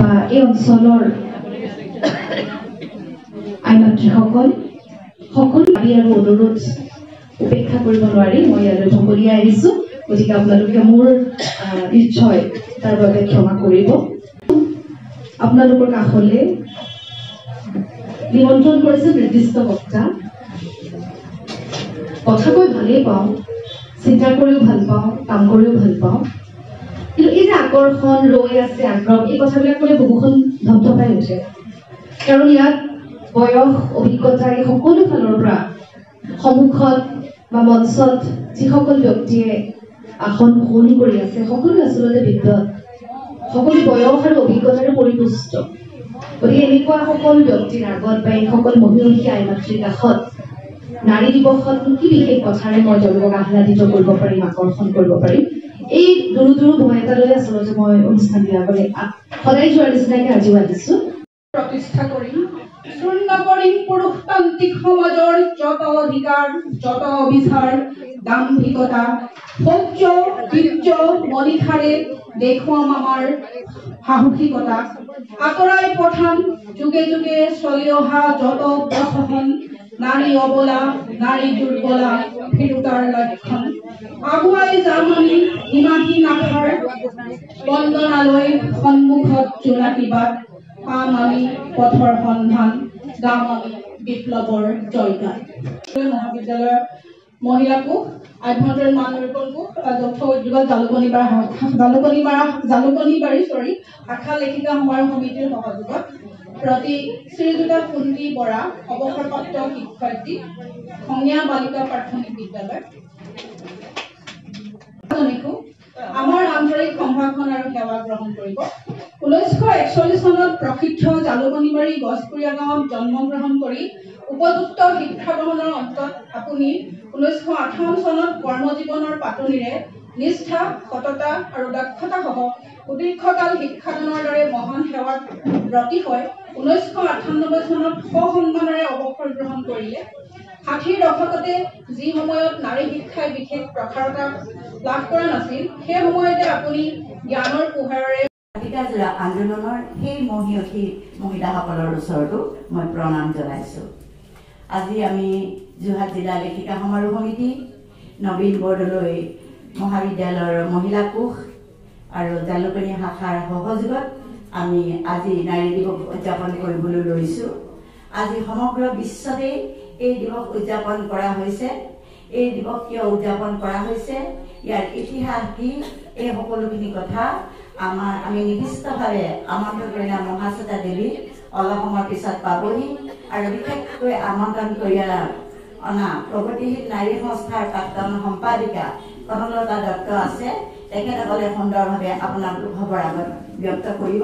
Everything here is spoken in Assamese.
বা এই অঞ্চলৰ আইমাতৃসকল সকলো দাবী আৰু অনুৰোধ উপেক্ষা কৰিব নোৱাৰি মই ইয়ালৈ ঢকলিয়াই আহিছো। গতিকে আপোনালোকে মোৰ নিশ্চয় তাৰ বাবে ক্ষমা কৰিব। আপোনালোকৰ কাষলৈ নিমন্ত্ৰণ কৰিছে নিৰ্দিষ্ট বক্তা। কথা কৈ ভালেই পাওঁ, চিন্তা কৰিও ভাল পাওঁ, কাম কৰিও ভাল পাওঁ, কিন্তু এই যে আকৰ্ষণ ৰৈ আছে আগ্ৰহ এই কথাবিলাক ক'লে বহুখন ধপধপাই উঠে। কাৰণ ইয়াত বয়স অভিজ্ঞতা এই সকলো ফালৰ পৰা সন্মুখত বা মঞ্চত যিসকল ব্যক্তিয়ে আসন সলনি কৰি আছে সকলো আচলতে বিদ্যত, সকলো বয়স আৰু অভিজ্ঞতাৰে পৰিপুষ্ট। গতিকে এনেকুৱা সকলো ব্যক্তিৰ আগত বা এই সকল মহিয়সী আইমাতৃৰ কাষত নাৰী দিৱসত কি বিশেষ কথাৰে মই তেওঁলোকক আহ্লাদিত কৰিব পাৰিম, আকৰ্ষণ কৰিব পাৰিম, এই দুৰু দুৰু ভয় এটা লৈ আচলতে মই অনুষ্ঠান বিলাকলৈ সদায় যোৱাৰ নিচিনাকে আজিও আহিছো। প্ৰতিষ্ঠা কৰিম শূন্য কৰিম পুৰুষতান্ত্ৰিক সমাজৰ যত অধিকাৰ, যত অবিচাৰ, দাম্ভিকতা, শৌৰ্য, বীৰ্য, মলিধাৰে দেখুৱাম আমাৰ সাহসিকতা। আঁতৰাই পঠাম যুগে যুগে চলি অহা যত প্ৰশাসন, নাৰী অবলা, নাৰী দুৰ্বলা, ভীৰুতাৰ লক্ষণ। আগুৱাই যাম আমি সীমাহীন আশাৰ বন্দনালৈ, সন্মুখত জোনাকীবাদ পাম আমি পথৰ সন্ধান, গাম আমি বিপ্লৱৰ জয়গান। মহাবিদ্যালয়ৰ মহিলা কোষ, আভ্যন্তৰীণ মান নিৰূপণ কোষ, যৌথ উদ্যোগত জালুকনীবাৰী শাখা লেখিকা সমাৰোহ সমিতিৰ সহযোগত প্ৰতি শ্ৰীযুত কুন্তি বৰা, অৱসৰপ্ৰাপ্ত শিক্ষয়িত্ৰী, খঙীয়া বালিকা প্ৰাথমিক বিদ্যালয়। আমাৰ আন্তৰিক সম্ভাষণ আৰু সেৱা গ্ৰহণ কৰিব। 1941 চনত প্ৰসিদ্ধ জালুকনীবাৰী গছপুৰীয়া গাঁৱত জন্মগ্ৰহণ কৰি উপযুক্ত শিক্ষা গ্ৰহণৰ অন্তত আপুনি 1958 চনত কৰ্মজীৱনৰ পাতনিৰে নিষ্ঠা, সততা আৰু দক্ষতা সহ সুদীৰ্ঘকাল শিক্ষাদানৰ দৰে মহান সেৱাত ব্ৰতী হৈ 1998 চনত সসন্মানেৰে অৱসৰ গ্ৰহণ কৰিলে। 60ৰ দশকতে যি সময়ত নাৰী শিক্ষাই বিশেষ প্ৰসাৰতা লাভ কৰা নাছিল, সেই সময়তে আপুনি জ্ঞানৰ পোহৰেৰে আন্দোলনৰ সেই মহিয়সী মহিলাসকলৰ ওচৰতো মই প্ৰণাম জনাইছোঁ। আজি আমি যোৰহাট জিলা লেখিকা সমাৰোহ সমিতি, নবীন বৰদলৈ মহাবিদ্যালয়ৰ মহিলা কোষ আৰু জালুকনী শাখাৰ সহযোগত আমি আজি নাৰী দিৱস উদযাপন কৰিবলৈ লৈছোঁ। আজি সমগ্ৰ বিশ্বতে এই দিৱস উদযাপন কৰা হৈছে। এই দিৱস কিয় উদযাপন কৰা হৈছে, ইয়াৰ ইতিহাস কি, এই সকলোখিনি কথা আমি নিৰ্দিষ্টভাৱে আমন্ত্ৰণ কৰিলে মহাশ্বেতা দেৱী অলপ সময়ৰ পিছত পাবহি। আৰু বিশেষকৈ আমন্ত্ৰণ কৰি অনা প্ৰগতিশীল নাৰী সংস্থাৰ প্ৰাক্তন সম্পাদিকা কনকলতা দত্ত আছে, তেখেতসকলে সুন্দৰভাৱে আপোনালোকৰ আগত ব্যক্ত কৰিব।